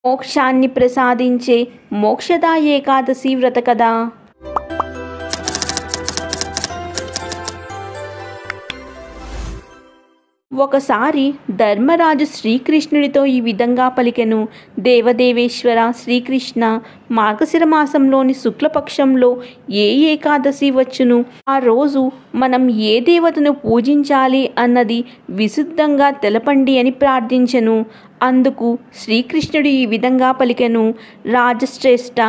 మోక్షాన్ని ప్రసాదించే మోక్షదా ఏకాదశి వ్రత కథ. ఒకసారి ధర్మరాజు శ్రీకృష్ణుడితో ఈ విధంగా పలికెను. దేవదేవేశ్వర శ్రీకృష్ణ, మార్గశిర మాసంలోని శుక్లపక్షంలో ఏ ఏకాదశి వచ్చును? ఆ రోజు మనం ఏ దేవతను పూజించాలి అన్నది విశుద్ధంగా తెలపండి అని ప్రార్థించెను. అందుకు శ్రీకృష్ణుడు ఈ విధంగా పలికెను. రాజశ్రేష్ఠ,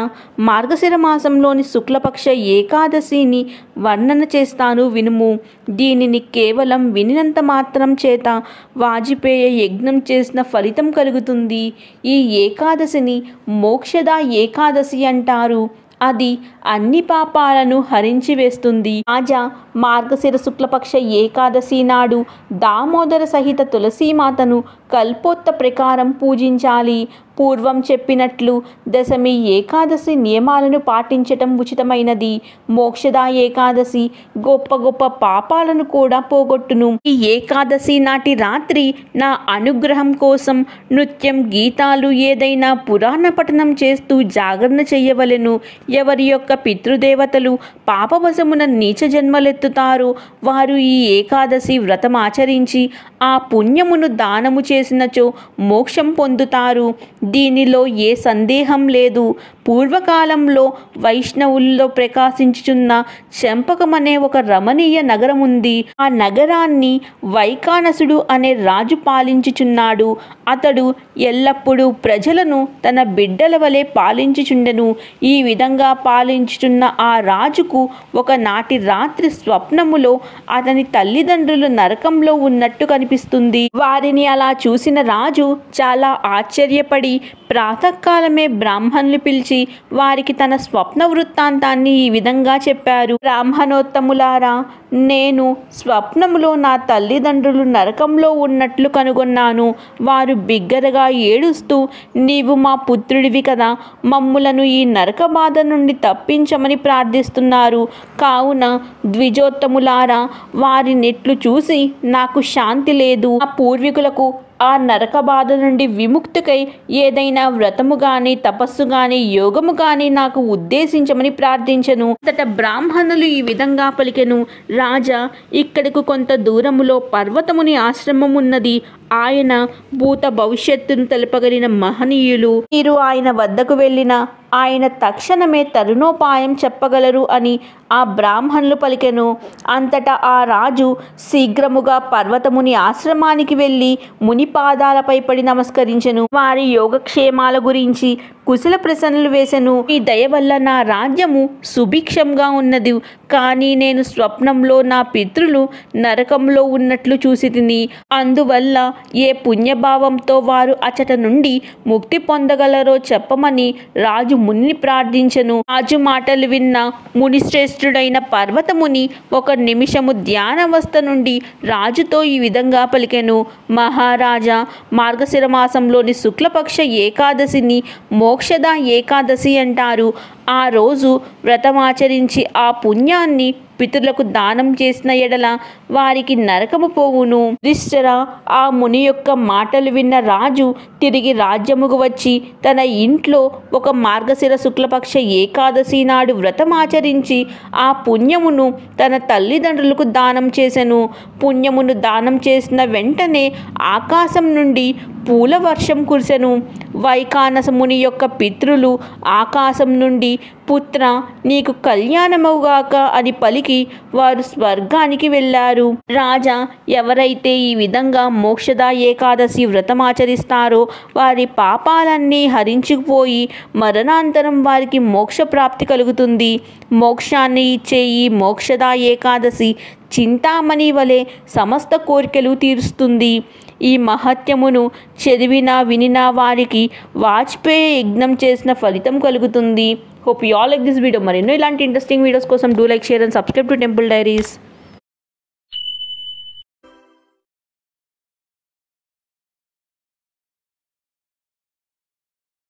మార్గశిర మాసంలోని శుక్లపక్ష ఏకాదశిని వర్ణన చేస్తాను వినుము. దీనిని కేవలం వినినంత మాత్రం చేత వాజపేయ యజ్ఞం చేసిన ఫలితం కలుగుతుంది. ఈ ఏకాదశిని మోక్షదా ఏకాదశి అంటారు. అది అన్ని పాపాలను హరించి వేస్తుంది. రాజా, మార్గశిర శుక్లపక్ష ఏకాదశి నాడు దామోదర సహిత తులసీమాతను కల్పోత్త ప్రకారం పూజించాలి. పూర్వం చెప్పినట్లు దశమి ఏకాదశి నియమాలను పాటించటం ఉచితమైనది. మోక్షదా ఏకాదశి గొప్ప గొప్ప పాపాలను కూడా పోగొట్టును. ఈ ఏకాదశి నాటి రాత్రి నా అనుగ్రహం కోసం నృత్యం, గీతాలు, ఏదైనా పురాణ పఠనం చేస్తూ జాగరణ చెయ్యవలెను. ఎవరి యొక్క పితృదేవతలు పాపవశమున నీచ జన్మలెత్తుతారో వారు ఈ ఏకాదశి వ్రతం ఆచరించి ఆ పుణ్యమును దానము చేసినచో మోక్షం పొందుతారు. దీనిలో ఏ సందేహం లేదు. పూర్వకాలంలో వైష్ణవుల్లో ప్రకాశించుచున్న చెంపకమనే ఒక రమణీయ నగరం ఉంది. ఆ నగరాన్ని వైకానసుడు అనే రాజు పాలించుచున్నాడు. అతడు ఎల్లప్పుడూ ప్రజలను తన బిడ్డల వలె పాలించుచుండెను. ఈ విధంగా పాలించుచున్న ఆ రాజుకు ఒకనాటి రాత్రి స్వప్నములో అతని తల్లిదండ్రులు నరకంలో ఉన్నట్టు కనిపిస్తుంది. వారిని అలా చూసిన రాజు చాలా ఆశ్చర్యపడి ప్రాతకాలమే బ్రాహ్మణులు పిలిచి వారికి తన స్వప్న వృత్తాంతాన్ని ఈ విధంగా చెప్పారు. బ్రాహ్మణోత్తములారా, నేను స్వప్నములో నా తల్లిదండ్రులు నరకంలో ఉన్నట్లు కనుగొన్నాను. వారు బిగ్గరగా ఏడుస్తూ, నీవు మా పుత్రుడివి కదా, మమ్ములను ఈ నరక బాధ నుండి తప్పించమని ప్రార్థిస్తున్నారు. కావున ద్విజోత్తములారా, వారినెట్లు చూసి నాకు శాంతి లేదు. ఆ పూర్వీకులకు ఆ నరక బాధ నుండి విముక్తికై ఏదైనా వ్రతము గాని, తపస్సు గాని, యోగము గాని నాకు ఉద్దేశించమని ప్రార్థించెను. అంతట బ్రాహ్మణులు ఈ విధంగా పలికెను. రాజా, ఇక్కడకు కొంత దూరములో పర్వతముని ఆశ్రమం ఉన్నది. ఆయన భూత భవిష్యత్తును తెలుపగలిగిన మహనీయులు. మీరు ఆయన వద్దకు వెళ్ళిన ఆయన తక్షణమే తరుణోపాయం చెప్పగలరు అని ఆ బ్రాహ్మణులు పలికెను. అంతటా ఆ రాజు శీఘ్రముగా పర్వతముని ఆశ్రమానికి వెళ్ళి ముని పాదాలపై పడి నమస్కరించెను. వారి యోగక్షేమాల గురించి కుశల ప్రశ్నలు వేసెను. ఈ దయ వల్ల నా రాజ్యము సుభిక్షంగా ఉన్నది. కానీ నేను స్వప్నంలో నా పితృలు నరకంలో ఉన్నట్లు చూసి తిని. అందువల్ల ఏ పుణ్యభావంతో వారు అచట నుండి ముక్తి పొందగలరో చెప్పమని రాజు మునిని ప్రార్థించెను. రాజు మాటలు విన్న మునిశ్రేష్ఠుడైన పర్వతముని ఒక నిమిషము ధ్యానవస్థ నుండి రాజుతో ఈ విధంగా పలికెను. మహారాజా, మార్గశిర మాసంలోని శుక్లపక్ష ఏకాదశిని మోక్షదా ఏకాదశి అంటారు. ఆ రోజు వ్రతమాచరించి ఆ పుణ్యాన్ని పితరులకు దానం చేసిన ఎడల వారికి నరకము పోవును. యుధిష్ఠిర, ఆ ముని యొక్క మాటలు విన్న రాజు తిరిగి రాజ్యముకు వచ్చి తన ఇంట్లో ఒక మార్గశిర శుక్లపక్ష ఏకాదశి నాడు వ్రతమాచరించి ఆ పుణ్యమును తన తల్లిదండ్రులకు దానం చేసెను. పుణ్యమును దానం చేసిన వెంటనే ఆకాశం నుండి పూల వర్షం కురిసెను. వైకానస ముని యొక్క పితృలు ఆకాశం నుండి, పుత్ర, నీకు కళ్యాణమవుగాక అని పలికి వారు స్వర్గానికి వెళ్ళారు. రాజా, ఎవరైతే ఈ విధంగా మోక్షదా ఏకాదశి వ్రతమాచరిస్తారో వారి పాపాలన్నీ హరించుకుపోయి మరణాంతరం వారికి మోక్షప్రాప్తి కలుగుతుంది. మోక్షాన్ని ఇచ్చే ఈ మోక్షదా ఏకాదశి చింతామణి వలె సమస్త కోరికలు తీరుస్తుంది. ఈ మహత్యమును చదివినా వినినా వారికి వాజపేయ యజ్ఞం చేసిన ఫలితం కలుగుతుంది. Hope you all like this video. మరెన్నో ఇలాంటి ఇంట్రెస్టింగ్ వీడియోస్ కోసం do like, share and subscribe to Temple Diaries.